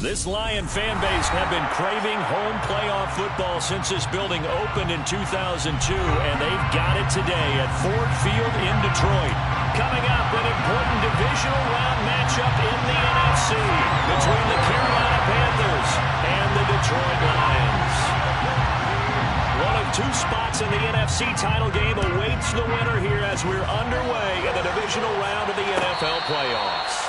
This Lion fan base have been craving home playoff football since this building opened in 2002, and they've got it today at Ford Field in Detroit. Coming up, an important divisional round matchup in the NFC between the Carolina Panthers and the Detroit Lions. One of two spots in the NFC title game awaits the winner here as we're underway in the divisional round of the NFL playoffs.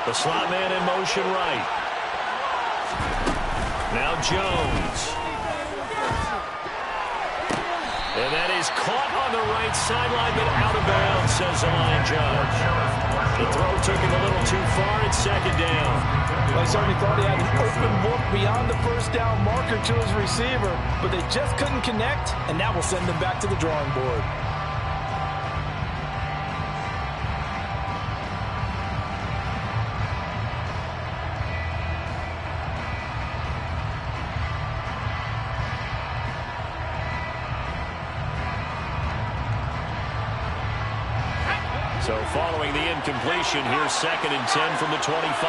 The slot man in motion right. Now Jones. And that is caught on the right sideline, but out of bounds, says the line judge. The throw took him a little too far. It's second down. Well, he certainly thought he had an open look beyond the first down marker to his receiver, but they just couldn't connect, and that will send them back to the drawing board. So following the incompletion, here's 2nd and 10 from the 25.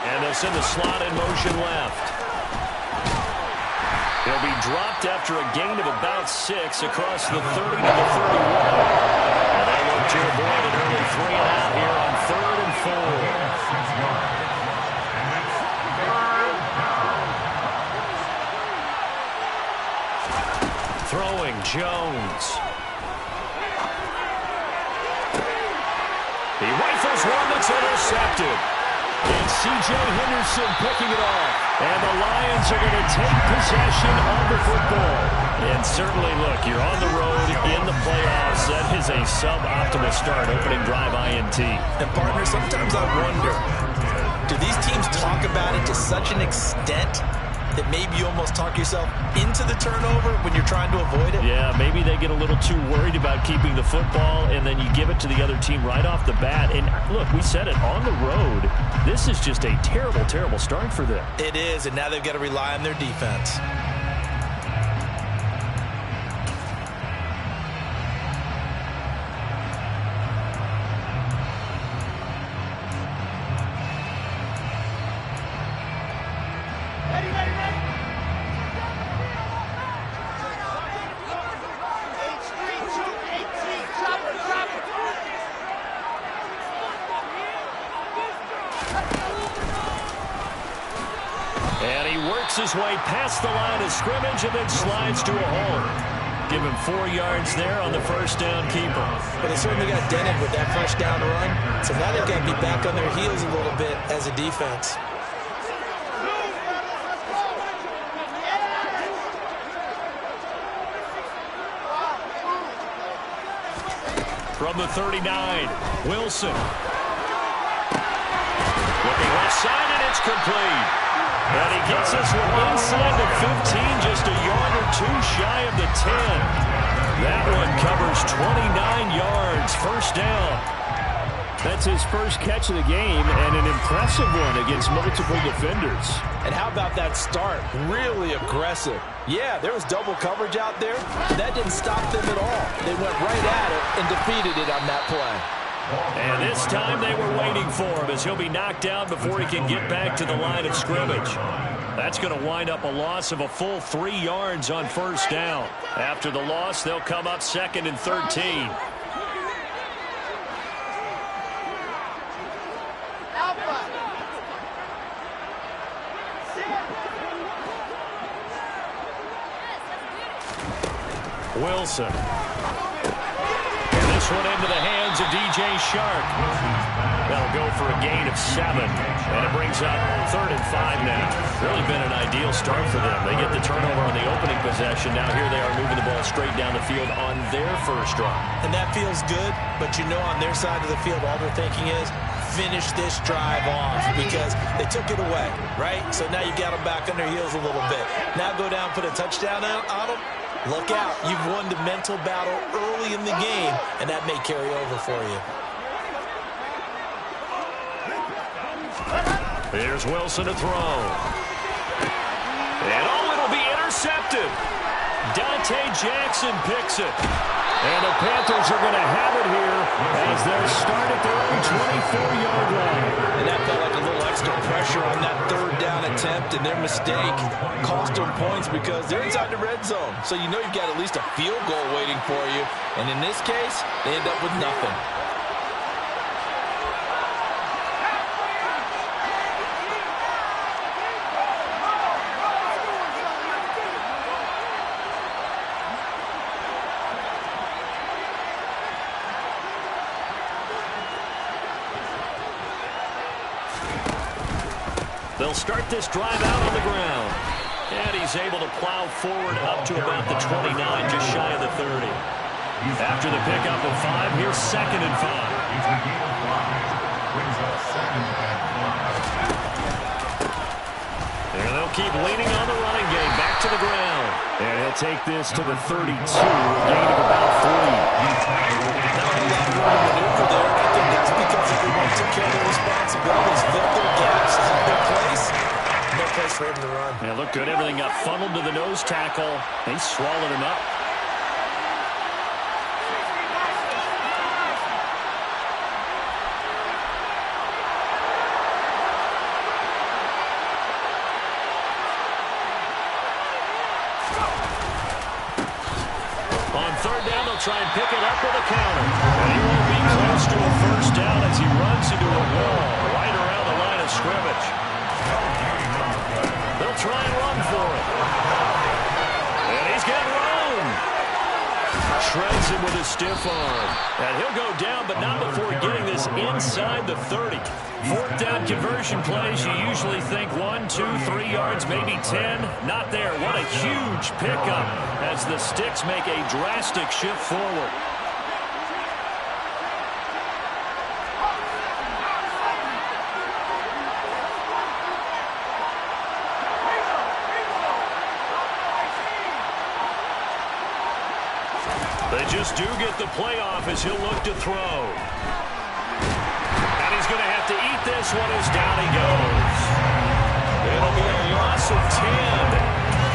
And they'll send the slot in motion left. He'll be dropped after a gain of about 6 across the 30 to the 31. And they look to avoid an early 3 and out here on 3rd and 4. Throwing Jones. He rifles one that's intercepted. And C.J. Henderson picking it off. And the Lions are going to take possession of the football. And certainly, look, you're on the road in the playoffs. That is a suboptimal start, opening drive INT. And, partner, sometimes I wonder, do these teams talk about it to such an extent that maybe you almost talk yourself into the turnover when you're trying to avoid it? Yeah, maybe they get a little too worried about keeping the football, and then you give it to the other team right off the bat. And look, we said it, on the road, this is just a terrible, terrible start for them. It is, and now they've got to rely on their defense. And he works his way past the line of scrimmage and then slides to a hole. Give him 4 yards there on the first down keeper. But they certainly got dented with that first down run. So now they've got to be back on their heels a little bit as a defense. From the 39, Wilson. Looking left side, and it's complete. And he gets this one inside the 15, just a yard or two shy of the 10. That one covers 29 yards, first down. That's his first catch of the game, and an impressive one against multiple defenders. And how about that start? Really aggressive. Yeah, there was double coverage out there. That didn't stop them at all. They went right at it and defeated it on that play. And this time they were waiting for him as he'll be knocked down before he can get back to the line of scrimmage. That's going to wind up a loss of a full 3 yards on first down. After the loss, they'll come up 2nd and 13. Wilson. And this one into the hands of DJ Shark. That'll go for a gain of 7. And it brings up 3rd and 5 now. Really been an ideal start for them. They get the turnover on the opening possession. Now here they are moving the ball straight down the field on their first drive. And that feels good, but you know on their side of the field, all they're thinking is, finish this drive off because they took it away, right? So now you got them back on their heels a little bit. Now go down, put a touchdown on them. Look out. You've won the mental battle early in the game, and that may carry over for you. Here's Wilson to throw. And it'll be intercepted. Dante Jackson picks it. And the Panthers are going to have it here as they'll start at their own 24-yard line. And that felt like a little extra pressure on that third down attempt, and their mistake cost them points because they're inside the red zone. So you know you've got at least a field goal waiting for you. And in this case, they end up with nothing. They'll start this drive out on the ground. And he's able to plow forward up to about the 29, just shy of the 30. After the pickup of 5, here's 2nd and 5. And they'll keep leaning on the running game. Back to the ground. And he'll take this to the 32, a gain of about 3. Not a lot of room to maneuver there. I think that's because everyone took care of their responsibilities, filled their gaps. Is it their place? No place for him to run. Yeah, looked good. Everything got funneled to the nose tackle. They swallowed him up. Try and pick it up with a counter. And he won't be close to a first down as he runs into a wall right around the line of scrimmage. They'll try and run for it. And he's got room. Shreds him with his stiff arm. And he'll go down, but not before getting this inside the 30. 4th down conversion plays, you usually think 1, 2, 3 yards, maybe 10. Not there. What a huge pickup as the Sticks make a drastic shift forward. They just do get the playoff as he'll look to throw. And he's going to have to eat this one as down he goes. It'll be a loss of 10.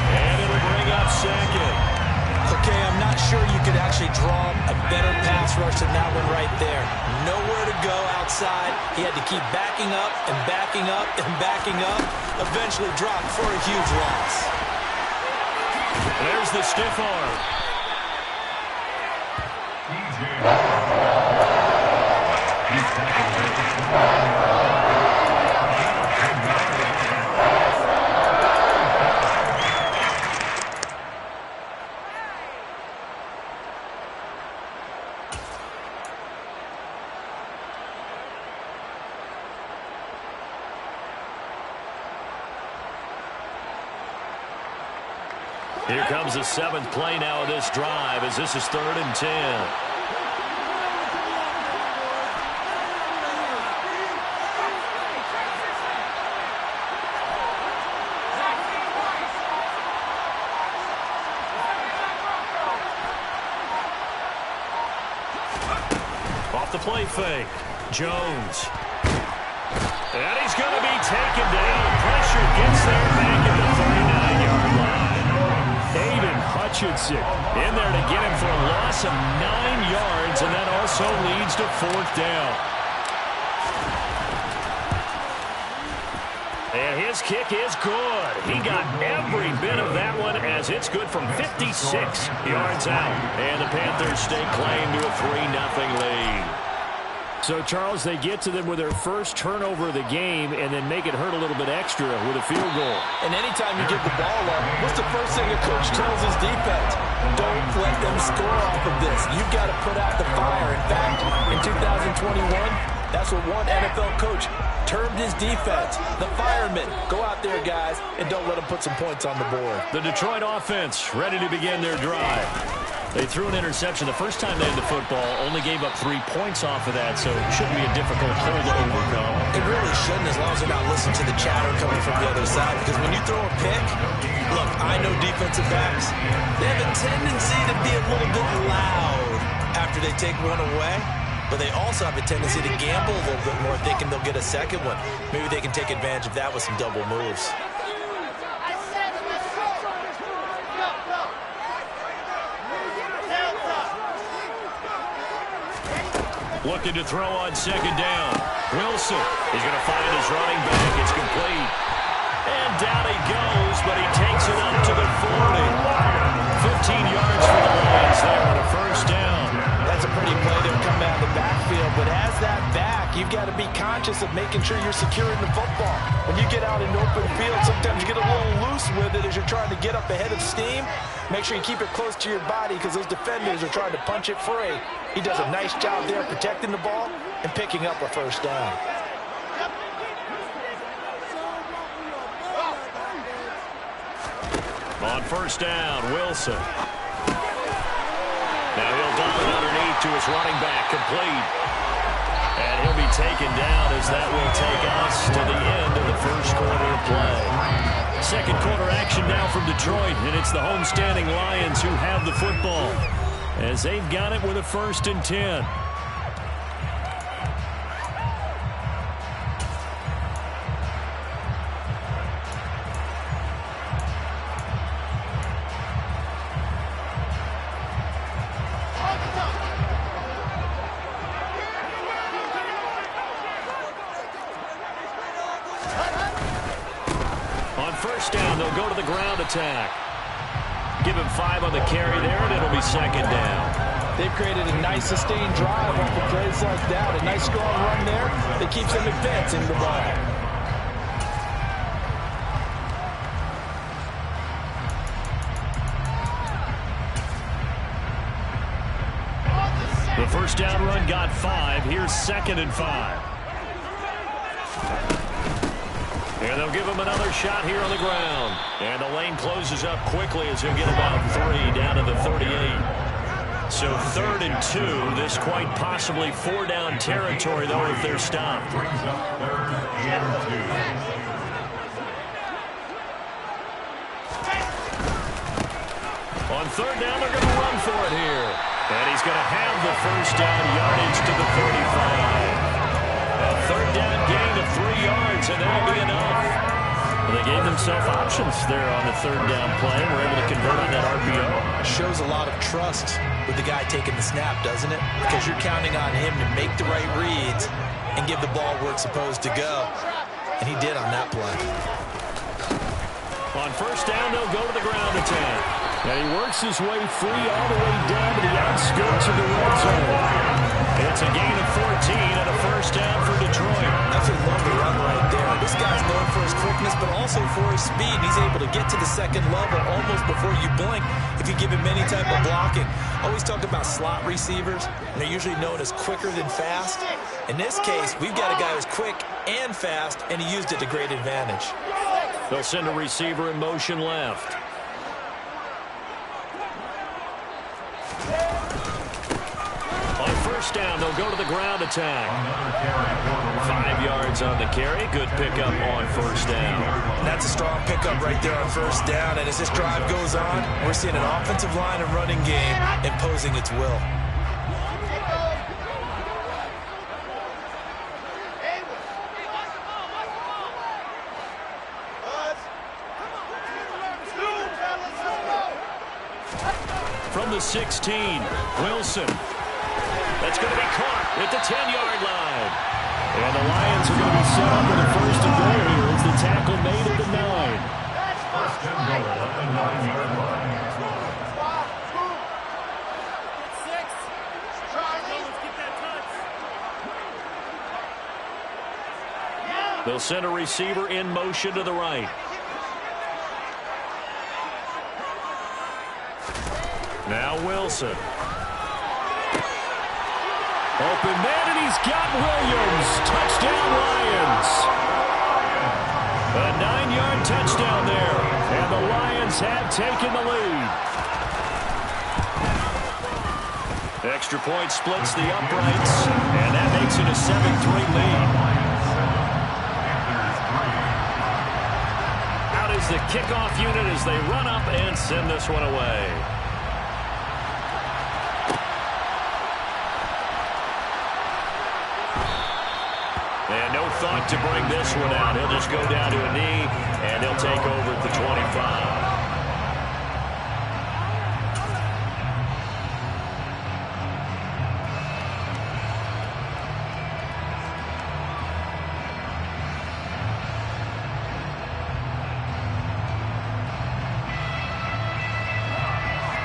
And it'll bring up 2nd. Okay, I'm not sure you could actually draw a better pass rush than that one right there. Nowhere to go outside. He had to keep backing up and backing up and backing up. Eventually dropped for a huge loss. There's the stiff arm. Here comes the 7th play now of this drive as this is 3rd and 10. Off the play fake. Jones. And he's going to be taken down. Pressure gets there back at the 39-yard line. Aiden Hutchinson in there to get him for a loss of 9 yards, and that also leads to 4th down. And his kick is good. He got every bit of that one as it's good from 56 yards out. And the Panthers stake claim to a 3-0 lead. So, Charles, they get to them with their first turnover of the game and then make it hurt a little bit extra with a field goal. And anytime you give the ball up, what's the first thing a coach tells his defense? Don't let them score off of this. You've got to put out the fire. In fact, in 2021, That's what one NFL coach termed his defense. The firemen. Go out there, guys, and don't let them put some points on the board. The Detroit offense ready to begin their drive. They threw an interception the first time they had the football, only gave up 3 points off of that, so it shouldn't be a difficult hole to overcome. It really shouldn't, as long as they're not listening to the chatter coming from the other side, because when you throw a pick, look, I know defensive backs, they have a tendency to be a little bit loud after they take one away, but they also have a tendency to gamble a little bit more, thinking they'll get a second one. Maybe they can take advantage of that with some double moves. Looking to throw on second down. Wilson is going to find his running back. It's complete. And down he goes, but he takes it up to the 40. 15 yards for the Lions there on a first down. That's a pretty play to come out of the backfield, but as that back, you've got to be conscious of making sure you're securing the football. When you get out in open field, sometimes you get a little loose with it as you're trying to get up ahead of steam. Make sure you keep it close to your body because those defenders are trying to punch it free. He does a nice job there protecting the ball and picking up a first down. On first down, Wilson. Now he'll dump it underneath to his running back, complete. And he'll be taken down as that will take us to the end of the first quarter of play. Second quarter action now from Detroit, and it's the homestanding Lions who have the football as they've got it with a 1st and 10. First down, they'll go to the ground attack. Give him 5 on the carry there, and it'll be second down. They've created a nice sustained drive off of plays like that. A nice strong run there that keeps them advancing the ball. The first down run got 5. Here's 2nd and 5. And they'll give him another shot here on the ground. And the lane closes up quickly as he'll get about 3 down to the 38. So 3rd and 2. This quite possibly 4-down territory, though, if they're stopped. On 3rd down, they're going to run for it here. And he's going to have the first down yardage to the 35. A 3rd down gain of 3 yards, and that'll be enough. Well, they gave themselves options there on the 3rd down play. We're able to convert on that RPO. Shows a lot of trust with the guy taking the snap, doesn't it? Because you're counting on him to make the right reads and give the ball where it's supposed to go. And he did on that play. On first down, they'll go to the ground attack. And he works his way free all the way down to the outskirts of the red zone. It's a gain of 14 and a first down for Detroit. Absolutely love the run right there. This guy's known for his quickness, but also for his speed. He's able to get to the second level almost before you blink if you give him any type of blocking. Always talk about slot receivers, and they're usually known as quicker than fast. In this case, we've got a guy who's quick and fast, and he used it to great advantage. They'll send a receiver in motion left. On first down, they'll go to the ground attack. 5 yards on the carry. Good pickup on first down. That's a strong pickup right there on first down. And as this drive goes on, we're seeing an offensive line and running game imposing its will. From the 16, Wilson. That's going to be caught at the 10-yard line. And the Lions are going to be set up with a first and goal here as the tackle made at the 9. First and goal at the 9-yard line. They'll send a receiver in motion to the right. Now Wilson. Open man, and he's got Williams. Touchdown, Lions. A 9-yard touchdown there. And the Lions have taken the lead. Extra point splits the uprights, and that makes it a 7-3 lead. Out is the kickoff unit as they run up and send this one away. And no thought to bring this one out. He'll just go down to a knee, and he'll take over at the 25.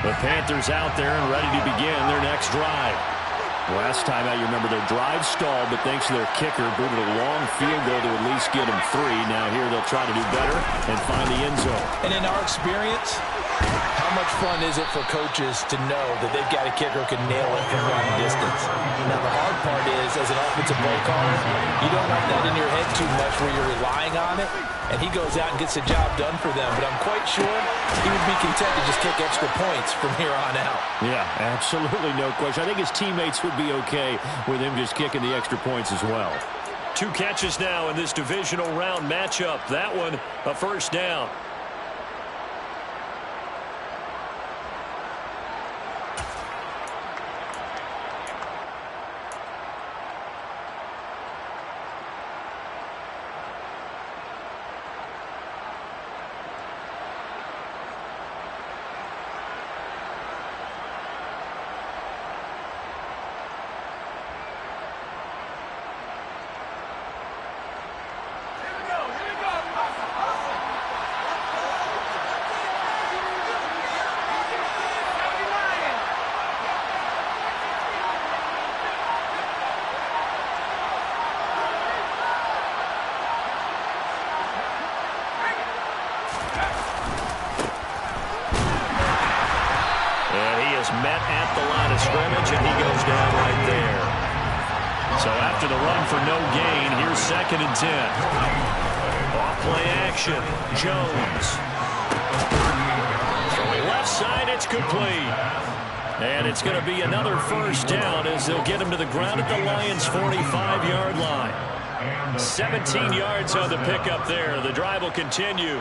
The Panthers out there and ready to begin their next drive. Last time out, you remember their drive stalled, but thanks to their kicker, booted a long field goal to at least get them 3. Now here they'll try to do better and find the end zone. And in our experience, how much fun is it for coaches to know that they've got a kicker who can nail it from long distance? Now the hard part is, as an offensive play caller, you don't want that in your head too much where you're relying on it, and he goes out and gets the job done for them. But I'm quite sure he would be content to just kick extra points from here on out. Yeah, absolutely no question. I think his teammates would be okay with him just kicking the extra points as well. 2 catches now in this divisional round matchup. That one, a first down. Met at the line of scrimmage, and he goes down right there. So after the run for no gain, here's 2nd and 10. Off-play action. Jones. Throwing left side, it's complete. And it's going to be another first down as they'll get him to the ground at the Lions' 45-yard line. 17 yards on the pickup there. The drive will continue.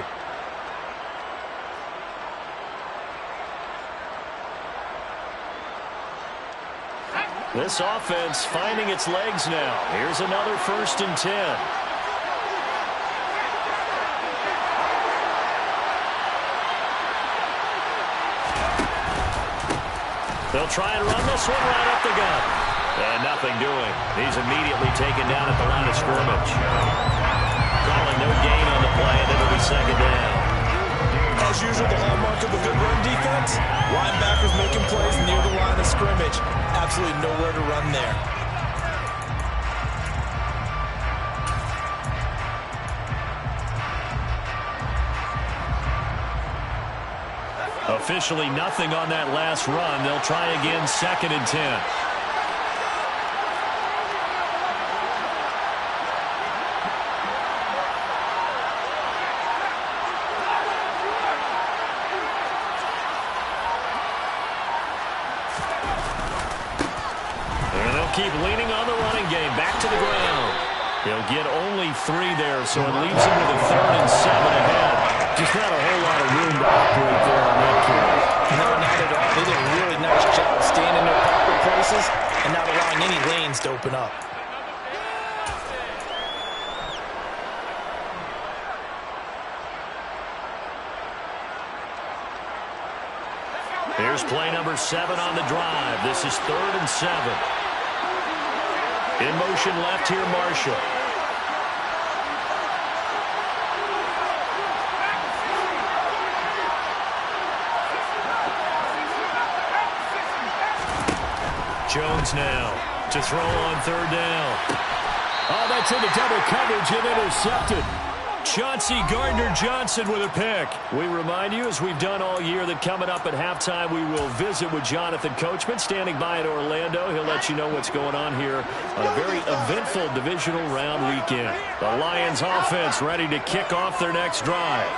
This offense finding its legs now. Here's another 1st and 10. They'll try and run this one right up the gut. And nothing doing. He's immediately taken down at the line of scrimmage. Calling no gain on the play, and it'll be 2nd down. As usual, the hallmark of a good run defense, linebackers making plays near the line of scrimmage. Absolutely nowhere to run there. Officially nothing on that last run. They'll try again, 2nd and 10. Keep leaning on the running game. Back to the ground. He'll get only 3 there, so it leaves him with a 3rd and 7 ahead. Just not a whole lot of room to operate there on that carry. No, not at all. They did a really nice job staying in their proper places and not allowing any lanes to open up. Here's play number 7 on the drive. This is 3rd and 7. In motion left here, Marshall. Jones now to throw on 3rd down. Oh, that's into double coverage and intercepted. Chauncey Gardner-Johnson with a pick. We remind you, as we've done all year, that coming up at halftime, we will visit with Jonathan Coachman, standing by in Orlando. He'll let you know what's going on here on a very eventful divisional round weekend. The Lions offense ready to kick off their next drive.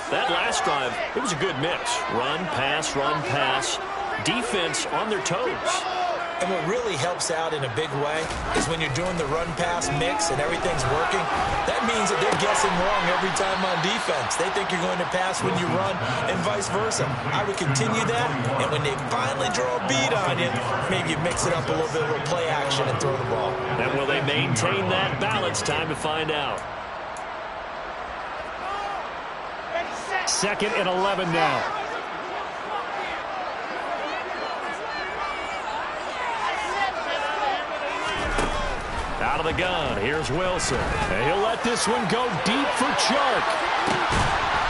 That last drive, it was a good mix. Run, pass, defense on their toes. And what really helps out in a big way is when you're doing the run-pass mix and everything's working, that means that they're guessing wrong every time on defense. They think you're going to pass when you run and vice versa. I would continue that, and when they finally draw a beat on you, maybe you mix it up a little bit, a little play action, and throw the ball. And will they maintain that balance? Time to find out. 2nd and 11 now. Out of the gun, here's Wilson. And he'll let this one go deep for Chark.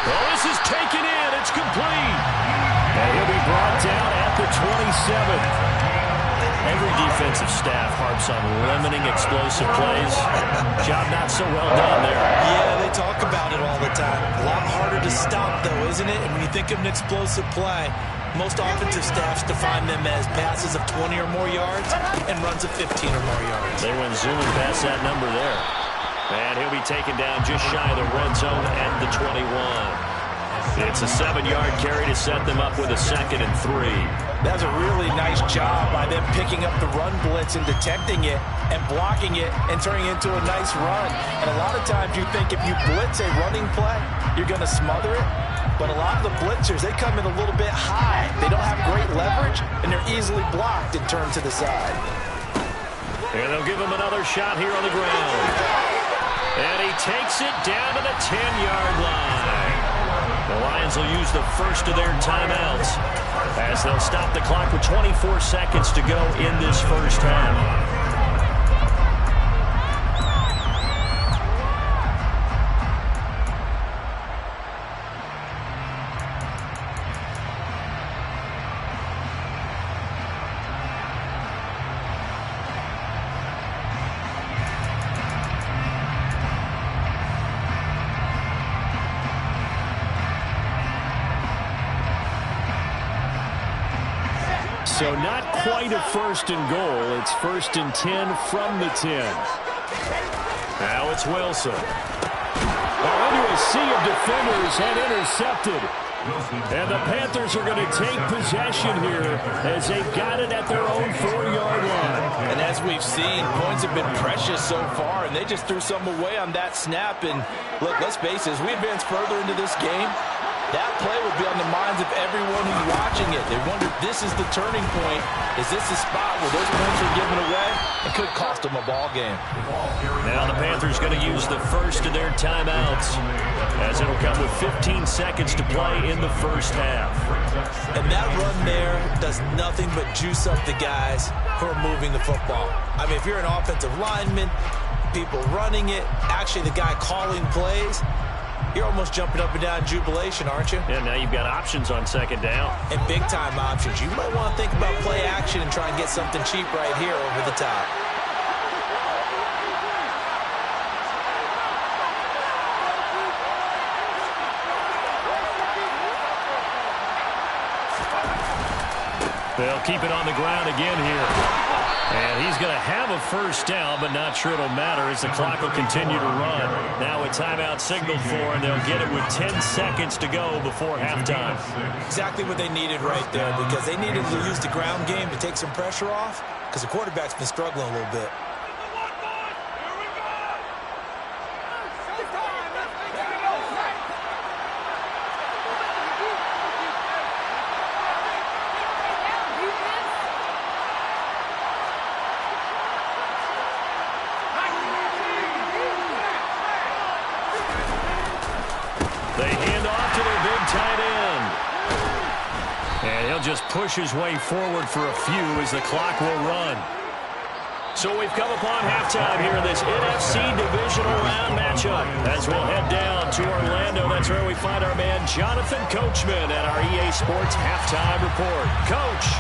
Oh, this is taken in. It's complete. And he'll be brought down at the 27. Every defensive staff harps on limiting explosive plays. Job not so well done there. Yeah, they talk about it all the time. A lot harder to stop, though, isn't it? And when you think of an explosive play, most offensive staffs define them as passes of 20 or more yards and runs of 15 or more yards. They went zooming past that number there. And he'll be taken down just shy of the red zone at the 21. It's a 7-yard carry to set them up with a 2nd and 3. That's a really nice job by them picking up the run blitz and detecting it and blocking it and turning it into a nice run. And a lot of times you think if you blitz a running play, you're going to smother it. But a lot of the blitzers, they come in a little bit high. They don't have great leverage, and they're easily blocked and turned to the side. And they'll give him another shot here on the ground. And he takes it down to the 10-yard line. The Lions will use the first of their timeouts as they'll stop the clock with 24 seconds to go in this first half. So not quite a 1st and goal. It's 1st and 10 from the 10. Now it's Wilson. Into a sea of defenders and intercepted. And the Panthers are going to take possession here as they've got it at their own 4-yard line. And as we've seen, points have been precious so far, and they just threw some away on that snap. And look, let's face it, as we advance further into this game, that play will be on the minds of everyone who's watching it. They wonder, this is the turning point. Is this the spot where those points are given away? It could cost them a ball game. Now the Panthers going to use the first of their timeouts as it'll come with 15 seconds to play in the first half. And that run there does nothing but juice up the guys who are moving the football. I mean, if you're an offensive lineman, people running it, actually the guy calling plays, you're almost jumping up and down in jubilation, aren't you? Yeah, now you've got options on 2nd down. And big-time options. You might want to think about play action and try and get something cheap right here over the top. They'll keep it on the ground again here. And he's going to have a first down, but not sure it'll matter as the clock will continue to run. Now a timeout signaled for, and they'll get it with 10 seconds to go before halftime. Exactly what they needed right there, because they needed to use the ground game to take some pressure off, because the quarterback's been struggling a little bit. They hand off to their big tight end. And he'll just push his way forward for a few as the clock will run. So we've come upon halftime here in this NFC Divisional Round matchup. As we'll head down to Orlando, that's where we find our man Jonathan Coachman at our EA Sports Halftime Report. Coach.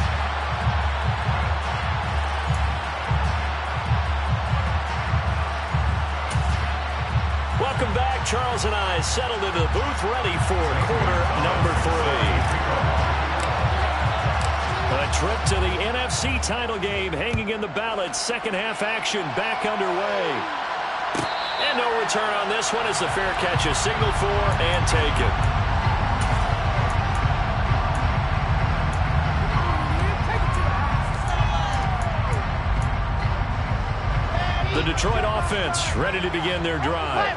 Welcome back Charles and I settled into the booth ready for quarter number 3. A trip to the NFC title game hanging in the balance. Second half action back underway. And no return on this one as the fair catch is signaled for and taken. The Detroit offense ready to begin their drive.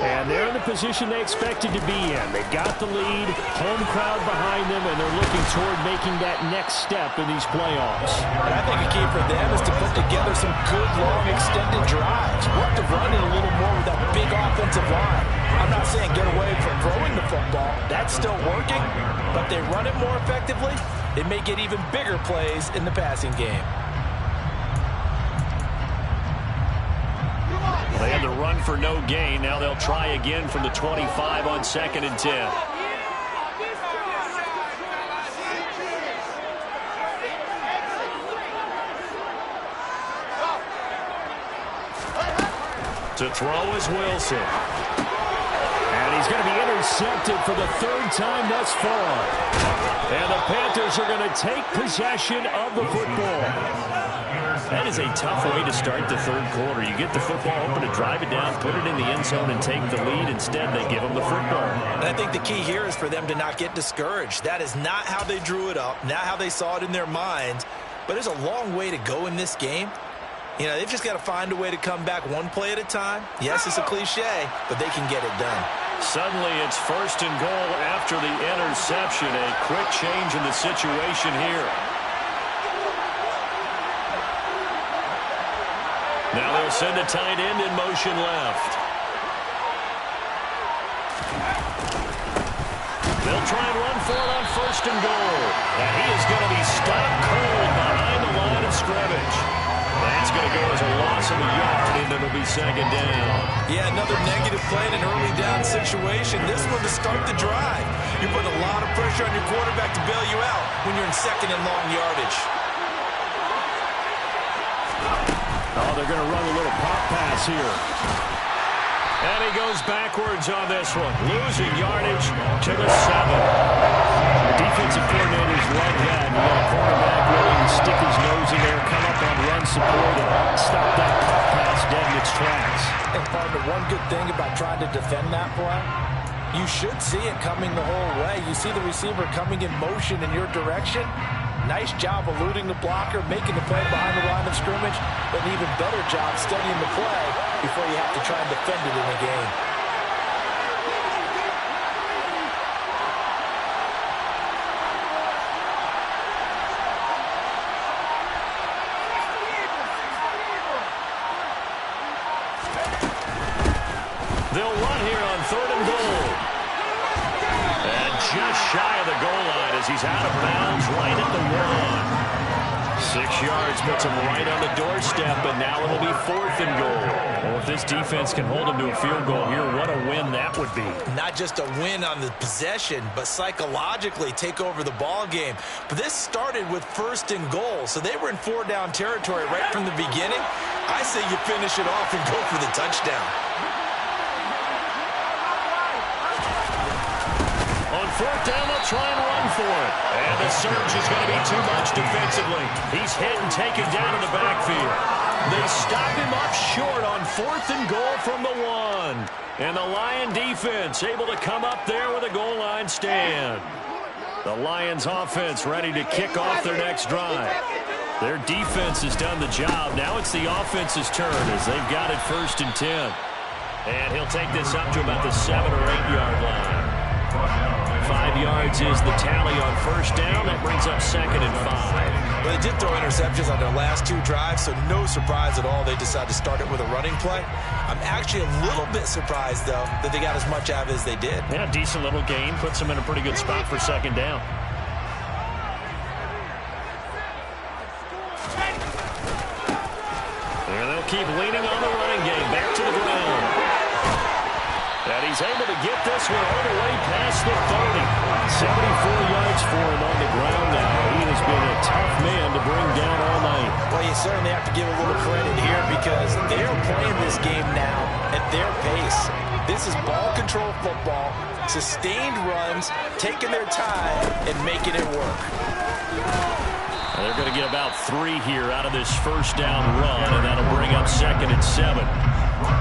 And they're in the position they expected to be in. They've got the lead, home crowd behind them, and they're looking toward making that next step in these playoffs. And I think a key for them is to put together some good, long, extended drives. Work the running a little more with that big offensive line. I'm not saying get away from throwing the football. That's still working. But they run it more effectively, they may get even bigger plays in the passing game. They had the run for no gain. Now they'll try again from the 25 on 2nd and 10. To throw is Wilson. And he's going to be intercepted for the 3rd time thus far. And the Panthers are going to take possession of the football. That is a tough way to start the 3rd quarter. You get the football open to drive it down, put it in the end zone, and take the lead. Instead, they give them the football. And I think the key here is for them to not get discouraged. That is not how they drew it up, not how they saw it in their minds. But there's a long way to go in this game. You know, they've just got to find a way to come back one play at a time. Yes, it's a cliche, but they can get it done. Suddenly, it's 1st and goal after the interception. A quick change in the situation here. Now they'll send a tight end in motion left. They'll try and run for it on 1st and goal. And he is going to be stopped cold behind the line of scrimmage. That's going to go as a loss of a yard, and it'll be 2nd down. Yeah, another negative play in an early down situation. This one to start the drive. You're putting a lot of pressure on your quarterback to bail you out when you're in 2nd and long yardage. Oh, they're going to run a little pop pass here. And he goes backwards on this one, losing yardage to the 7. The defensive coordinators love that. You got a quarterback willing to stick his nose in there, come up on run support, and stop that pop pass dead in its tracks. And partner, one good thing about trying to defend that play, you should see it coming the whole way. You see the receiver coming in motion in your direction. Nice job eluding the blocker, making the play behind the line of scrimmage, but an even better job studying the play before you have to try and defend it in the game. They'll run here on 3rd and goal. And just shy of the goal line as he's out of bounds right at the 1. 6 yards puts him right on the doorstep, but now it'll be 4th and goal. Well, if this defense can hold him to a field goal here, what a win that would be. Not just a win on the possession, but psychologically take over the ball game. But this started with 1st and goal, so they were in 4-down territory right from the beginning. I say you finish it off and go for the touchdown. On 4th down, they'll try and run for it. And the surge is going to be too much defensively. He's hit and taken down in the backfield. They stop him up short on 4th and goal from the 1. And the Lion defense able to come up there with a goal line stand. The Lions offense ready to kick off their next drive. Their defense has done the job. Now it's the offense's turn as they've got it 1st and 10. And he'll take this up to about the 7 or 8 yard line. 5 yards is the tally on 1st down. That brings up 2nd and 5. Well, they did throw interceptions on their last 2 drives, so no surprise at all they decided to start it with a running play. I'm actually a little bit surprised, though, that they got as much out of it as they did. Yeah, decent little gain. Puts them in a pretty good spot for 2nd down. And they'll keep leaning on the running game. Back to the ground. And he's able to get this one all the way past the 30. 74 yards for him on the ground now. He has been a tough man to bring down all night. Well, you certainly have to give a little credit here because they're playing this game now at their pace. This is ball control football, sustained runs, taking their time, and making it work. They're going to get about 3 here out of this first down run, and that'll bring up 2nd and 7.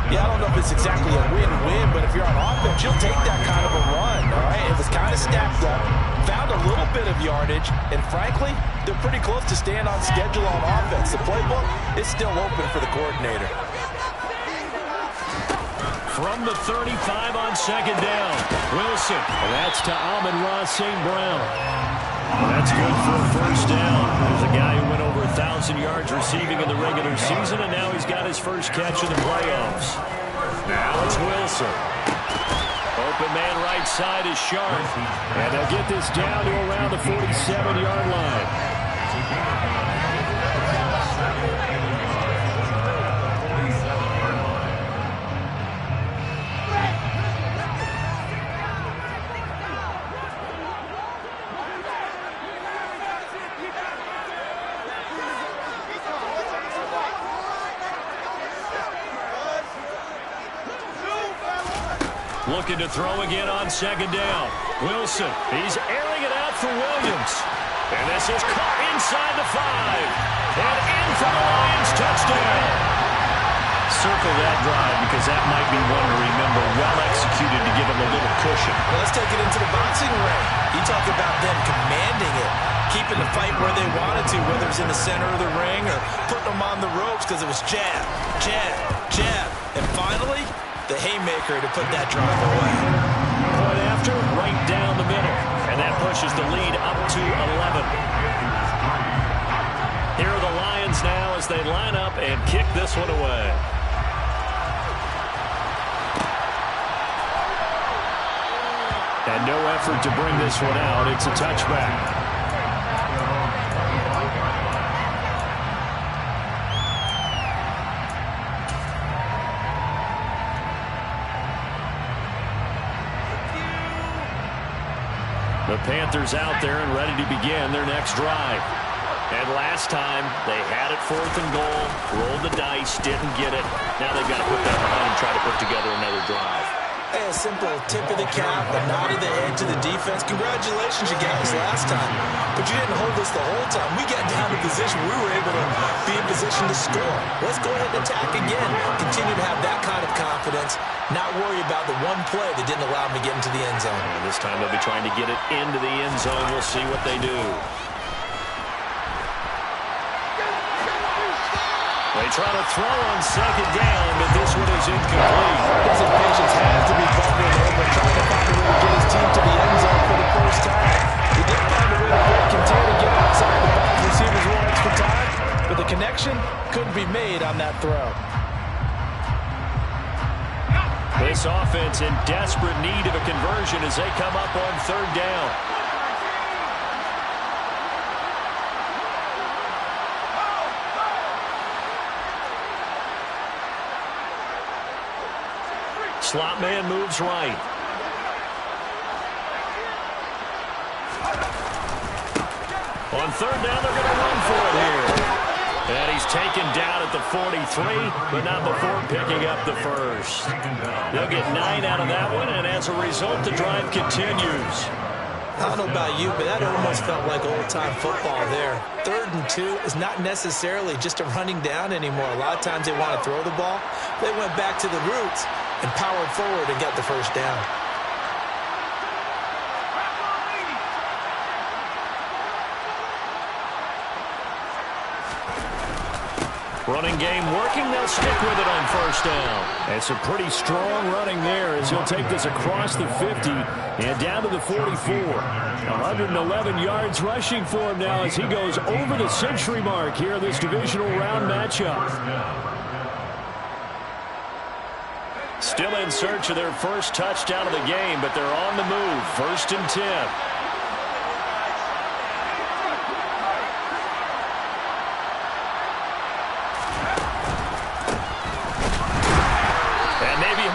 Yeah, I don't know if it's exactly a win-win, but if you're on offense, you'll take that kind of a run, all right? It was kind of stacked up, found a little bit of yardage, and frankly, they're pretty close to staying on schedule on offense. The playbook is still open for the coordinator. From the 35 on 2nd down, Wilson. And that's to Amon-Ra St. Brown. That's good for a first down. There's a guy who went over 1,000 yards receiving in the regular season, and now he's got his first catch in the playoffs. Now it's Wilson. Open man right side is Sharp. And they'll get this down to around the 47-yard line. Looking to throw again on 2nd down. Wilson, he's airing it out for Williams. And this is caught inside the 5. And in for the Lions, touchdown. Circle that drive because that might be one to remember. Well executed to give him a little cushion. Well, let's take it into the boxing ring. You talk about them commanding it, keeping the fight where they wanted to, whether it's in the center of the ring or putting them on the ropes because it was jab, jab, jab. And finally, the haymaker to put that drive away. Point after, right down the middle. And that pushes the lead up to 11. Here are the Lions now as they line up and kick this one away. And no effort to bring this one out. It's a touchback. The Panthers out there and ready to begin their next drive. And last time, they had it 4th and goal, rolled the dice, didn't get it. Now they've got to put that behind and try to put together another drive. Hey, a simple tip of the cap, a nod of the head to the defense. Congratulations, you got us last time. But you didn't hold us the whole time. We got down to position. We were able to be in position to score. Let's go ahead and attack again. Continue to have that kind of confidence. Not worry about the one play that didn't allow them to get into the end zone. And this time they'll be trying to get it into the end zone. We'll see what they do. They try to throw on 2nd down, but this one is incomplete. His impatience has to be bubbling over, trying to find a way to get his team to the end zone for the first time. He did find a way to break contain and get outside the box. Receivers one extra time, but the connection couldn't be made on that throw. This offense in desperate need of a conversion as they come up on 3rd down. Slot man moves right. On 3rd down, they're going to run for it here. And he's taken down at the 43, but not before picking up the first. They'll get 9 out of that one, and as a result, the drive continues. I don't know about you, but that almost felt like old-time football there. 3rd and 2 is not necessarily just a running down anymore. A lot of times they want to throw the ball. They went back to the roots and powered forward and got the first down. Running game working. They'll stick with it on 1st down. It's a pretty strong running there as he'll take this across the 50 and down to the 44. 111 yards rushing for him now as he goes over the century mark here in this divisional round matchup. Still in search of their first touchdown of the game, but they're on the move. 1st and 10.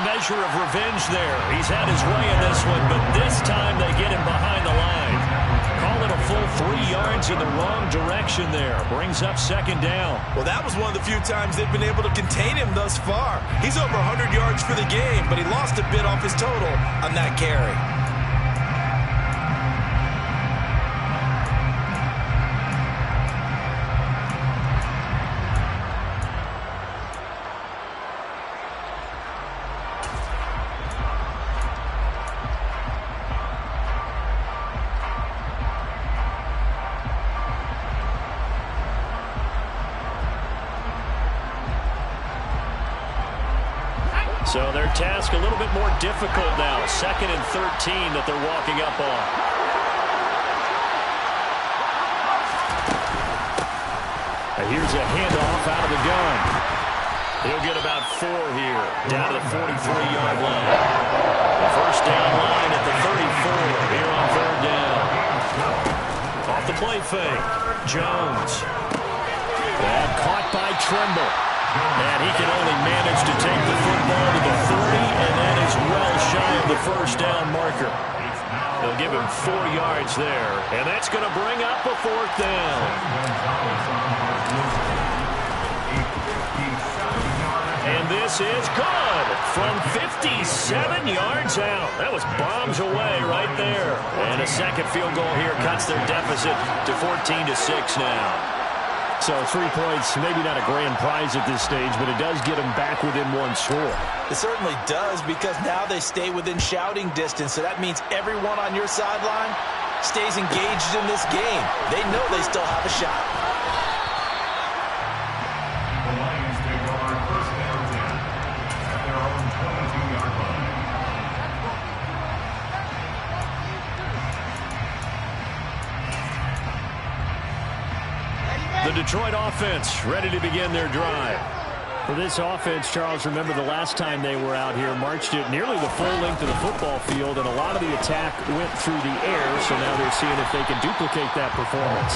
Measure of revenge there. He's had his way in this one, but this time they get him behind the line. Call it a full 3 yards moves in the wrong direction there. Brings up second down. Well, that was one of the few times they've been able to contain him thus far. He's over 100 yards for the game, but he lost a bit off his total on that carry. So their task a little bit more difficult now. 2nd and 13 that they're walking up on. And here's a handoff out of the gun. He'll get about 4 here, down to the 43-yard line. The first down line at the 34 here on 3rd down. Off the play fake, Jones. And caught by Trimble. And he can only manage to take the football to the 30, and that is well shy of the first down marker. They'll give him 4 yards there, and that's going to bring up a 4th down. And this is good from 57 yards out. That was bombs away right there. And a second field goal here cuts their deficit to 14-6 now. So 3 points, maybe not a grand prize at this stage, but it does get them back within 1 score. It certainly does, because now they stay within shouting distance, so that means everyone on your sideline stays engaged in this game. They know they still have a shot. The Lions take over 1st and 10 at their own 22-yard line. The Detroit offense ready to begin their drive. For this offense, Charles, remember the last time they were out here, marched it nearly the full length of the football field, and a lot of the attack went through the air, so now they're seeing if they can duplicate that performance.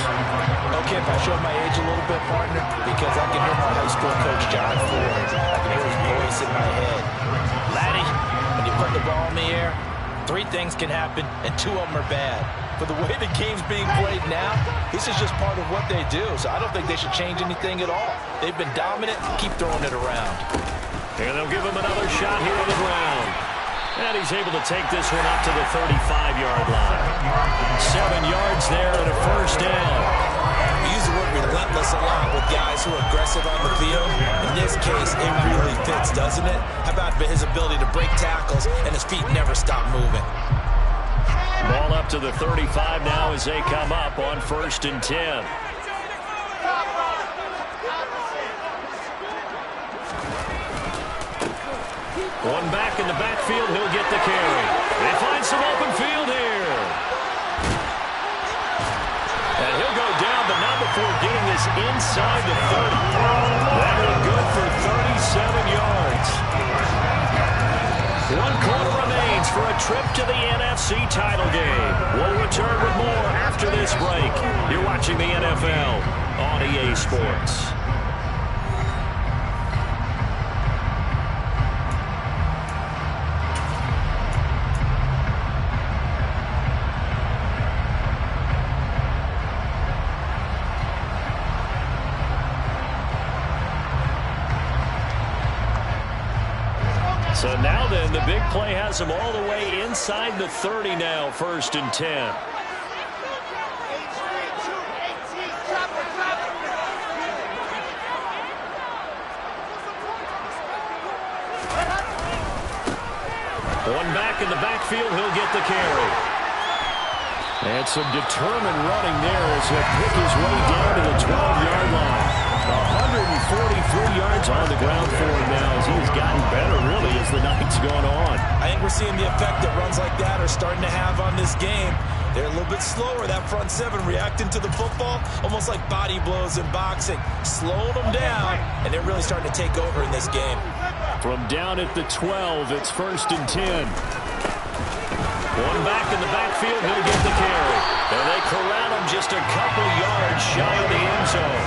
Okay, if I show my age a little bit, partner, because I can hear my high school coach, John Ford. I can hear his voice in my head. Laddie, when you put the ball in the air, 3 things can happen, and 2 of them are bad. But the way the game's being played now, this is just part of what they do. So I don't think they should change anything at all. They've been dominant. Keep throwing it around. And they'll give him another shot here on the ground. And he's able to take this one up to the 35-yard line. 7 yards there and a first down. We use the word relentless a lot with guys who are aggressive on the field. In this case, it really fits, doesn't it? How about his ability to break tackles and his feet never stop moving? Ball up to the 35 now as they come up on 1st and 10. One back in the backfield, he'll get the carry. They find some open field here. And he'll go down, but not before getting this inside the 30. That'll be good for 37 yards. 1 quarter remains for a trip to the NFC title game. We'll return with more after this break. You're watching the NFL on EA Sports. So now then, the big play has them all the way inside the 30 now, 1st and 10. One back in the backfield, he'll get the carry. And some determined running there as he'll pick his way down to the 12-yard line. 143 yards on the ground for him now as he has gotten better, really, as the night's gone on. I think we're seeing the effect that runs like that are starting to have on this game. They're a little bit slower, that front 7, reacting to the football, almost like body blows in boxing, slowing them down, and they're really starting to take over in this game. From down at the 12, it's 1st and 10. One back in the backfield, he'll get the carry. And they corral him just a couple yards shy of the end zone.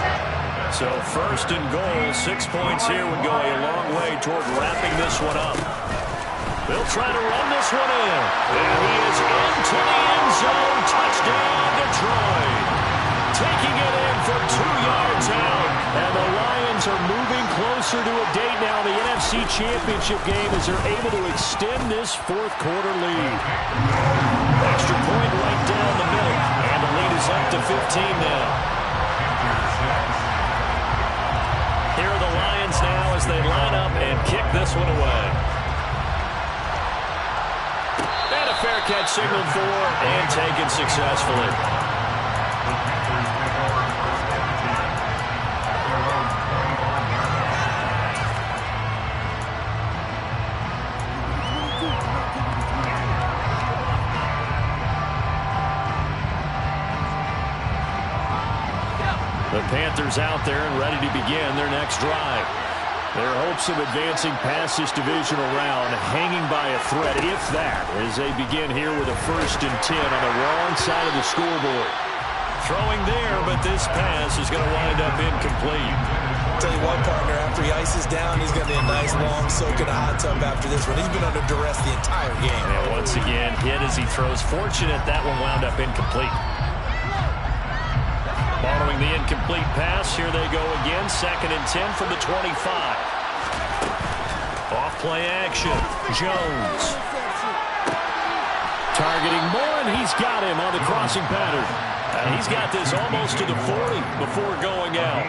So 1st and goal, 6 points here would go a long way toward wrapping this one up. They'll try to run this one in. And he is into the end zone. Touchdown, Detroit. championship game as they're able to extend this fourth quarter lead. Extra point right down the middle, and the lead is up to 15 now. Here are the Lions now as they line up and kick this one away. And a fair catch signaled for and taken successfully. The Panthers out there and ready to begin their next drive. Their hopes of advancing past this divisional round hanging by a thread, if that, as they begin here with a 1st and 10 on the wrong side of the scoreboard. Throwing there, but this pass is going to wind up incomplete. Tell you what, partner, after he ices down, he's going to be a nice long soak in a hot tub after this one. He's been under duress the entire game. And once again, hit as he throws. Fortunate that one wound up incomplete. Following the incomplete pass, here they go again. 2nd and 10 from the 25. Off play action. Jones. Targeting Moore, and he's got him on the crossing pattern. He's got this almost to the 40 before going out.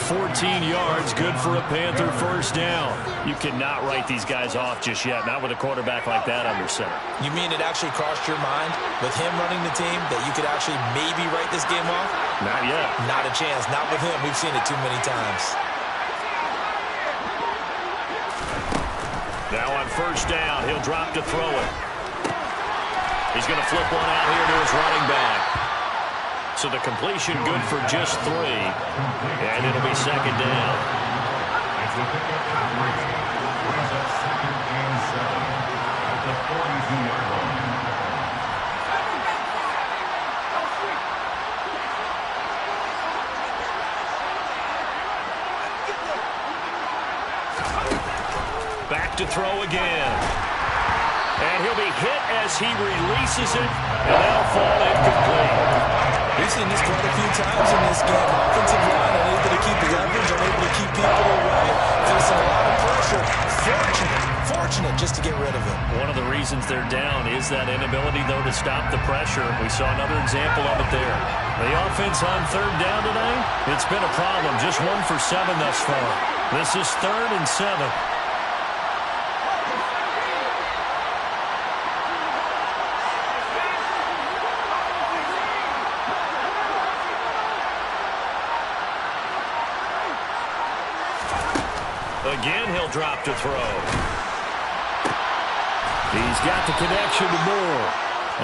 14 yards, good for a Panther 1st down. You cannot write these guys off just yet, not with a quarterback like that under center. You mean it actually crossed your mind with him running the team that you could actually maybe write this game off? Not yet. Not a chance. Not with him. We've seen it too many times. Now on 1st down, he'll drop to throw it. He's going to flip one out here to his running back. So the completion good for just 3. And it'll be 2nd down. It's a pickup at Brady. Brings up 2nd and 7 at the 42-yard line. Back to throw again. And he'll be hit as he releases it, and that'll fall incomplete. We've seen this quite a few times in this game. Offensive line unable to keep leverage, unable to keep people away. Facing a lot of pressure. Fortunate just to get rid of it. One of the reasons they're down is that inability, though, to stop the pressure. We saw another example of it there. The offense on 3rd down today, it's been a problem. Just 1 for 7 thus far. This is 3rd and 7. Again, he'll drop to throw. He's got the connection to Moore.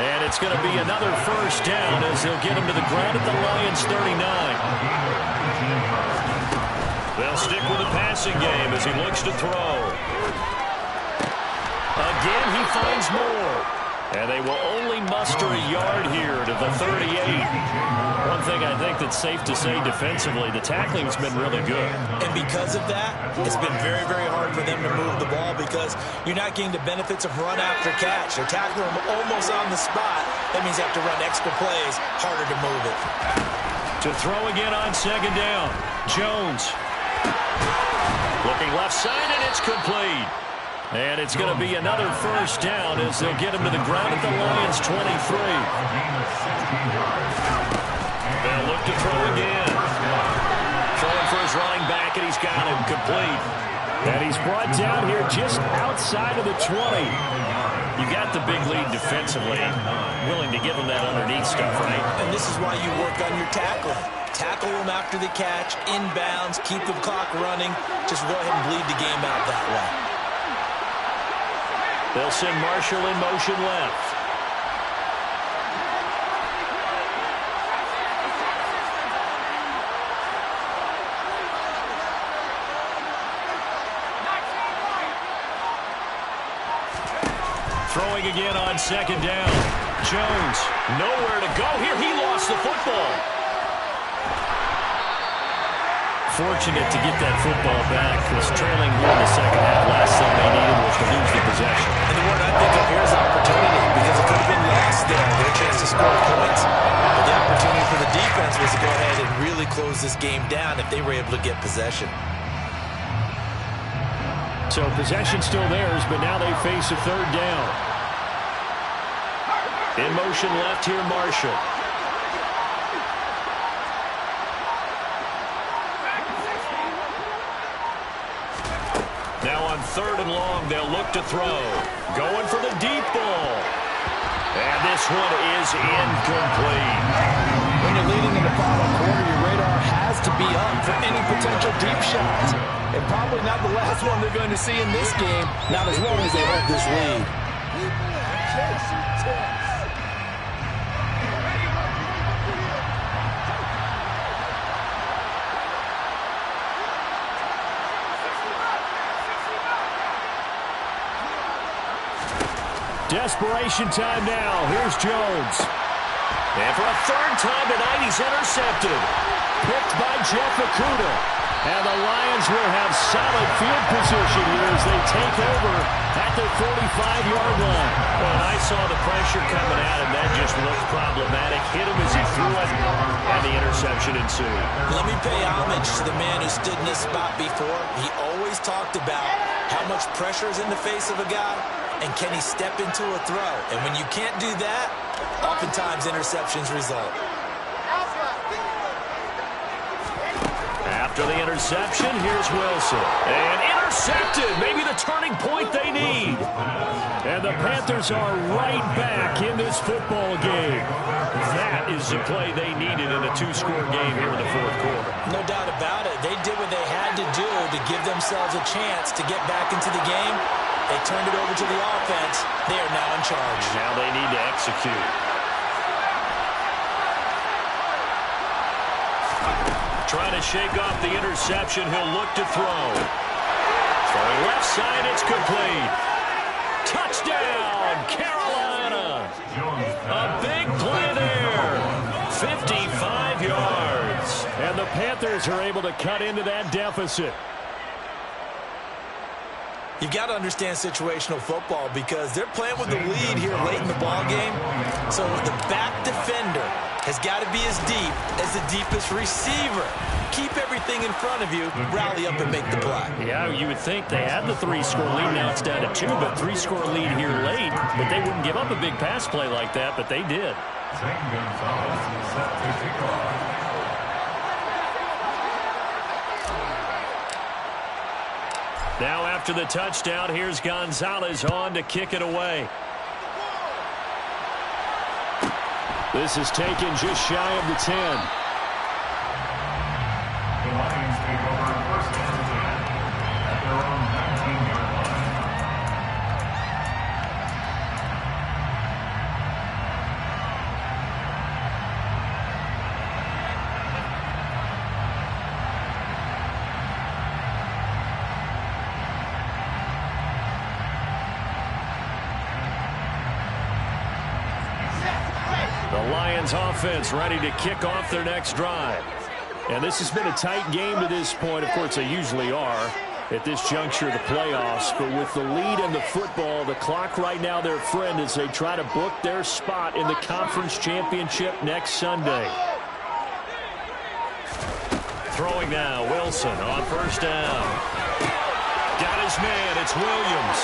And it's going to be another 1st down as they'll get him to the ground at the Lions 39. They'll stick with the passing game as he looks to throw. Again, he finds Moore. And they will only muster a yard here to the 38. One thing I think that's safe to say defensively, the tackling's been really good. And because of that, it's been very, very hard for them to move the ball because you're not getting the benefits of run after catch. They're tackling them almost on the spot. That means you have to run extra plays, harder to move it. To throw again on 2nd down. Jones. Looking left side, and it's complete. And it's going to be another 1st down as they'll get him to the ground at the Lions 23. They'll look to throw again. Throwing for his running back, and he's got him complete. And he's brought down here just outside of the 20. You got the big lead defensively. Willing to give him that underneath stuff, right? And this is why you work on your tackling. Tackle them after the catch, inbounds, keep the clock running. Just go ahead and bleed the game out that way. They'll send Marshall in motion left. Throwing again on 2nd down. Jones, nowhere to go here. He lost the football. Fortunate to get that football back. Was trailing here in the 2nd half. Last thing they needed was to lose the possession. And the word I think of here is opportunity because it could have been lost there. Their chance to score points. But the opportunity for the defense was to go ahead and really close this game down if they were able to get possession. So possession still theirs, but now they face a third down. In motion left here, Marshall. Now on third and long, they'll look to throw. Going for the deep ball. And this one is incomplete. When you're leading in the final quarter, your radar has to be up for any potential deep shots. And probably not the last one they're going to see in this game, not as long as they hold this lead. Desperation time now. Here's Jones. And for a third time tonight, he's intercepted. Picked by Jeff Okudah. And the Lions will have solid field position here as they take over at their 45-yard line. Well, I saw the pressure coming at him. That just looked problematic. Hit him as he threw it, and the interception ensued. Let me pay homage to the man who stood in this spot before. He always talked about how much pressure is in the face of a guy, and can he step into a throw? And when you can't do that, oftentimes interceptions result. After the interception, here's Wilson. And intercepted. Maybe the turning point they need. And the Panthers are right back in this football game. That is the play they needed in a two-score game here in the fourth quarter. No doubt about it. They did what they had to do to give themselves a chance to get back into the game. They turned it over to the offense. They are now in charge. Now they need to execute. Trying to shake off the interception. He'll look to throw. Throwing left side, it's complete. Touchdown, Carolina. A big play there. 55 yards. And the Panthers are able to cut into that deficit. You've got to understand situational football because they're playing with the lead here late in the ball game. So the back defender has got to be as deep as the deepest receiver. Keep everything in front of you, rally up and make the play. Yeah, you would think they had the three-score lead. Now it's down to two, but three-score lead here late. But they wouldn't give up a big pass play like that, but they did. Zane Gonzalez is set to kick off. Now after the touchdown, here's Gonzalez on to kick it away. This is taken just shy of the 10. The Lions take over first and 10 at their own 19-yard line. The Lions offense ready to kick off their next drive. And this has been a tight game to this point. Of course, they usually are at this juncture of the playoffs. But with the lead in the football, the clock right now their friend as they try to book their spot in the conference championship next Sunday. Throwing now, Wilson on first down. Got his man, it's Williams.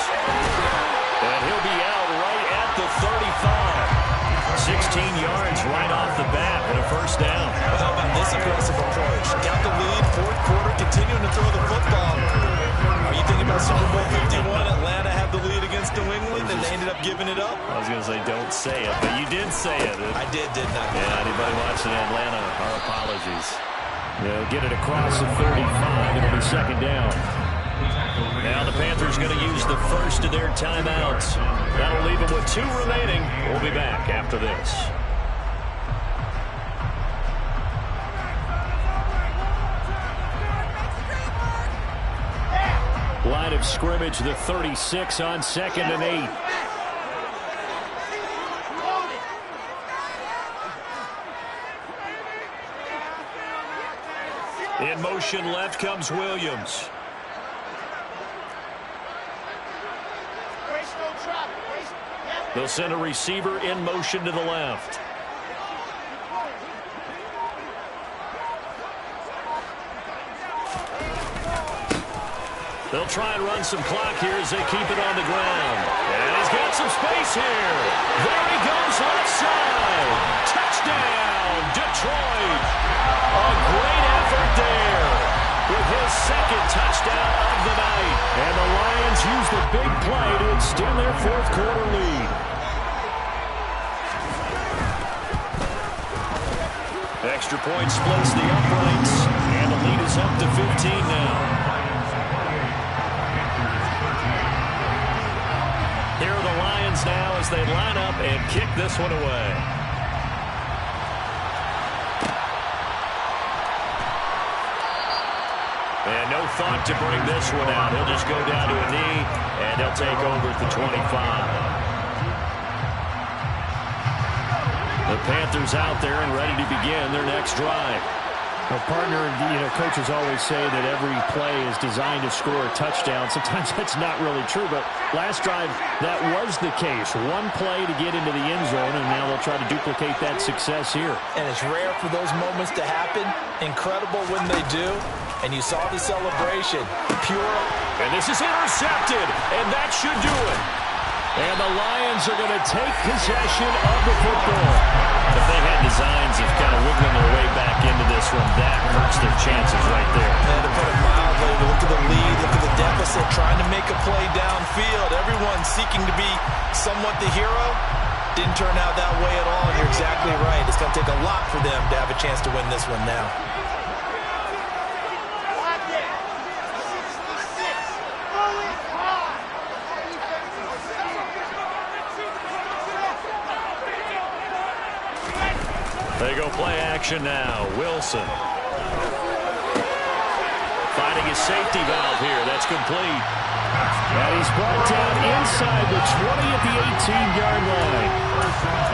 And he'll be out right at the 35. 16 yards right off the bat and a first down. Well, how about this aggressive approach? Got the lead, fourth quarter, continuing to throw the football. Are you thinking about Super Bowl 51? Atlanta had the lead against New England, and they ended up giving it up? I was going to say, don't say it, but you did say it. I didn't I? Yeah, anybody watching Atlanta, our apologies. They'll get it across the 35. It'll be second down. Now the Panthers going to use the first of their timeouts. That'll leave them with 2 remaining. We'll be back after this. Line of scrimmage, the 36 on 2nd and 8. In motion left comes Williams. They'll send a receiver in motion to the left. They'll try and run some clock here as they keep it on the ground. And he's got some space here. There he goes left side. Touchdown, Detroit. A great effort there with his second touchdown of the night. And the Lions use the big play to extend their fourth quarter lead. Extra point splits the uprights, and the lead is up to 15 now. Here are the Lions now as they line up and kick this one away. And no thought to bring this one out. He'll just go down to a knee, and he'll take over at the 25. The Panthers out there and ready to begin their next drive. Well, partner, coaches always say that every play is designed to score a touchdown. Sometimes that's not really true, but last drive, that was the case. One play to get into the end zone, and now they'll try to duplicate that success here. And it's rare for those moments to happen. Incredible when they do. And you saw the celebration. Pure. And this is intercepted, and that should do it. And the Lions are going to take possession of the football. If they had designs of kind of wiggling their way back into this one, that hurts their chances right there. And to put it mildly, look at the lead, look at the deficit, trying to make a play downfield. Everyone seeking to be somewhat the hero. Didn't turn out that way at all, and you're exactly right. It's going to take a lot for them to have a chance to win this one now. They go play action now. Wilson. Finding his safety valve here. That's complete. And he's brought down inside the 20 at the 18-yard line.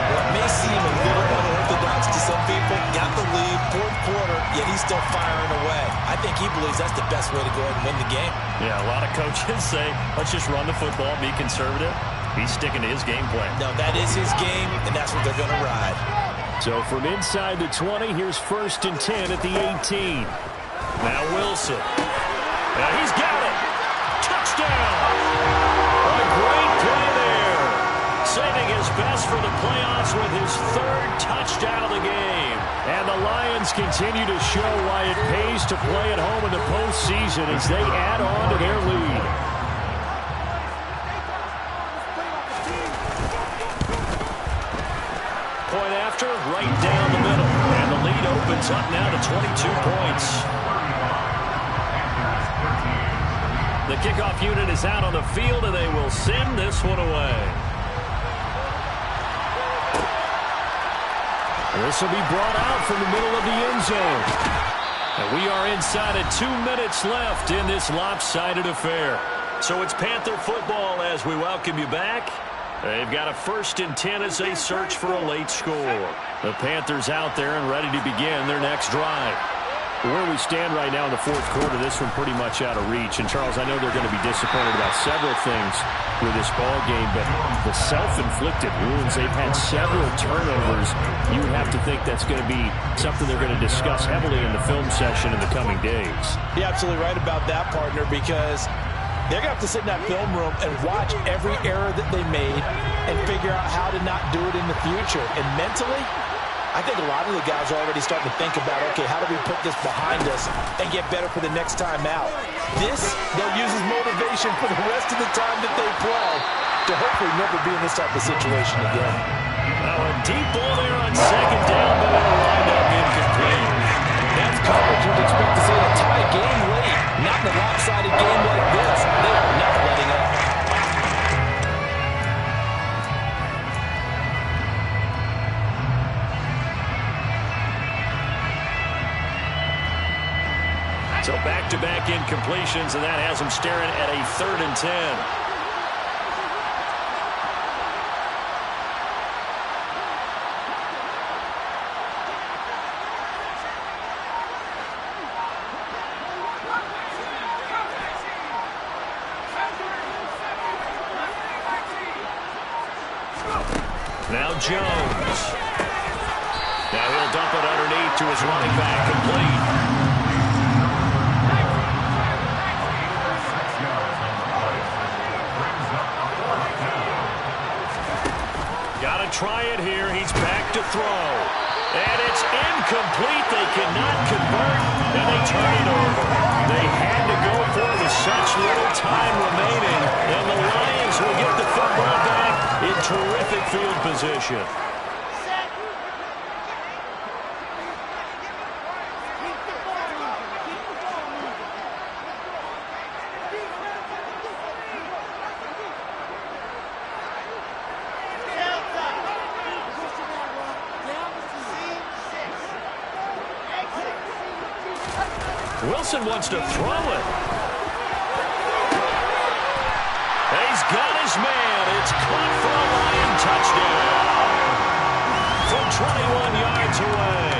What may seem a little unorthodox to some people, got the lead, fourth quarter, yet he's still firing away. I think he believes that's the best way to go ahead and win the game. Yeah, a lot of coaches say, let's just run the football, be conservative. He's sticking to his game plan. No, that is his game, and that's what they're going to ride. So from inside the 20, here's 1st and 10 at the 18. Now Wilson. Now he's got it. Touchdown. A great play there. Saving his best for the playoffs with his 3rd touchdown of the game. And the Lions continue to show why it pays to play at home in the postseason as they add on to their lead. Point after, right down the middle. And the lead opens up now to 22 points. The kickoff unit is out on the field, and they will send this one away. This will be brought out from the middle of the end zone. And we are inside of 2 minutes left in this lopsided affair. So it's Panther football as we welcome you back. They've got a 1st and 10 as they search for a late score. The Panthers out there and ready to begin their next drive. Where we stand right now in the fourth quarter, this one pretty much out of reach. And, Charles, I know they're going to be disappointed about several things with this ball game, but the self-inflicted wounds, they've had several turnovers. You have to think that's going to be something they're going to discuss heavily in the film session in the coming days. You're absolutely right about that, partner, because they're going to have to sit in that film room and watch every error that they made and figure out how to not do it in the future. And mentally, I think a lot of the guys are already starting to think about, okay, how do we put this behind us and get better for the next time out? This, they'll use as motivation for the rest of the time that they play to hopefully never be in this type of situation again. Now a deep ball there on 2nd down, but it'll wind up incomplete. That's coverage you'd expect to see in a tie game late. Not in a lopsided game like this. They are not letting up. So back-to-back incompletions, and that has them staring at a 3rd and 10. Now Jones. Now he'll dump it underneath to his running back, complete. try it here. He's back to throw. And it's incomplete. They cannot convert, and they turn it over. They had to go for it with such little time remaining, and the Lions will get the football back in terrific field position. Wilson wants to throw it. He's got his man. It's caught for a Lion touchdown from 21 yards away.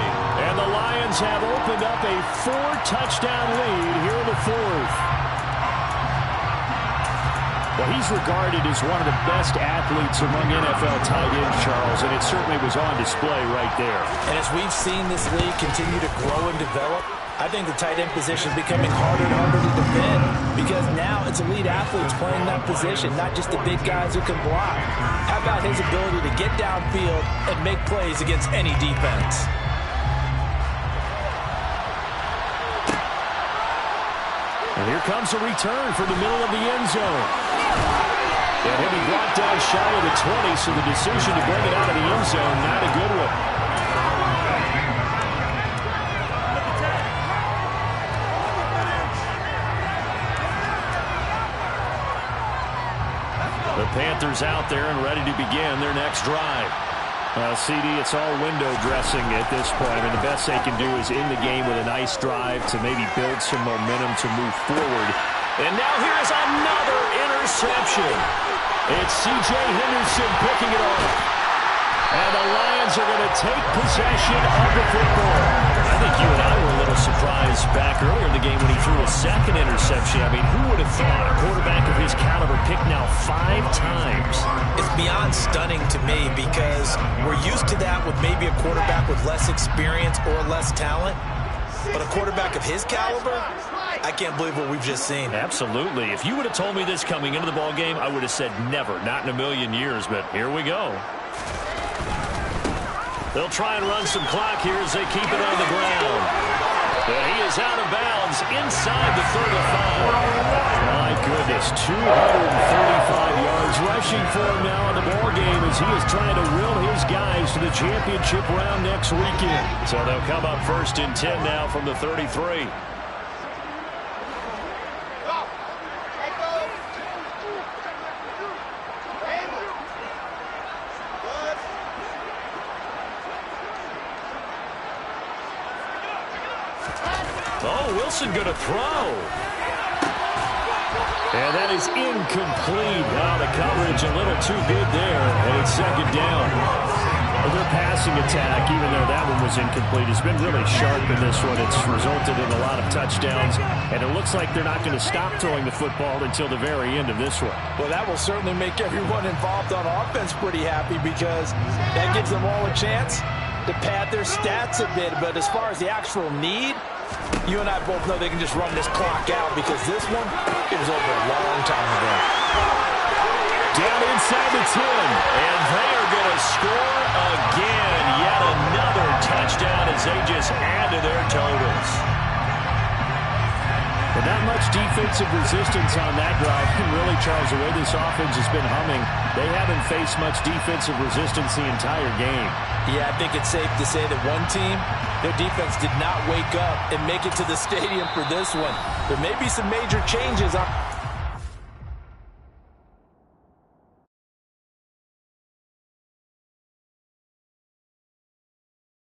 And the Lions have opened up a 4-touchdown lead here in the fourth. Well, he's regarded as one of the best athletes among NFL tight ends, Charles, and it certainly was on display right there. And as we've seen this league continue to grow and develop, I think the tight end position is becoming harder and harder to defend because now it's elite athletes playing that position, not just the big guys who can block. How about his ability to get downfield and make plays against any defense? And here comes a return from the middle of the end zone. And he'll be brought down shy of the 20, so the decision to bring it out of the end zone, not a good one. The Panthers out there and ready to begin their next drive. CD, it's all window dressing at this point. I mean, the best they can do is end the game with a nice drive to maybe build some momentum to move forward. And now here's another interception. It's C.J. Henderson picking it off. And the Lions are going to take possession of the football. I think you and I were a little surprised back earlier in the game when he threw a second interception. I mean, who would have thought a quarterback of his caliber picked now 5 times? It's beyond stunning to me because we're used to that with maybe a quarterback with less experience or less talent. But a quarterback of his caliber, I can't believe what we've just seen. Absolutely. If you would have told me this coming into the ball game, I would have said never, not in a million years. But here we go. They'll try and run some clock here as they keep it on the ground. And he is out of bounds inside the 35. My goodness, 235 yards rushing for him now in the ball game as he is trying to will his guys to the championship round next weekend. So they'll come up 1st and 10 now from the 33. Oh, Wilson going to throw. And that is incomplete. Oh, the coverage a little too good there. And it's 2nd down. Well, their passing attack, even though that one was incomplete, has been really sharp in this one. It's resulted in a lot of touchdowns. And it looks like they're not going to stop throwing the football until the very end of this one. Well, that will certainly make everyone involved on offense pretty happy because that gives them all a chance to pad their stats a bit. But as far as the actual need, you and I both know they can just run this clock out because this one, it was over a long time ago. Down inside the 10, and they are going to score again. Yet another touchdown as they just add to their totals. But not much defensive resistance on that drive. And really, Charles, the way this offense has been humming, they haven't faced much defensive resistance the entire game. Yeah, I think it's safe to say that one team, their defense did not wake up and make it to the stadium for this one. There may be some major changes on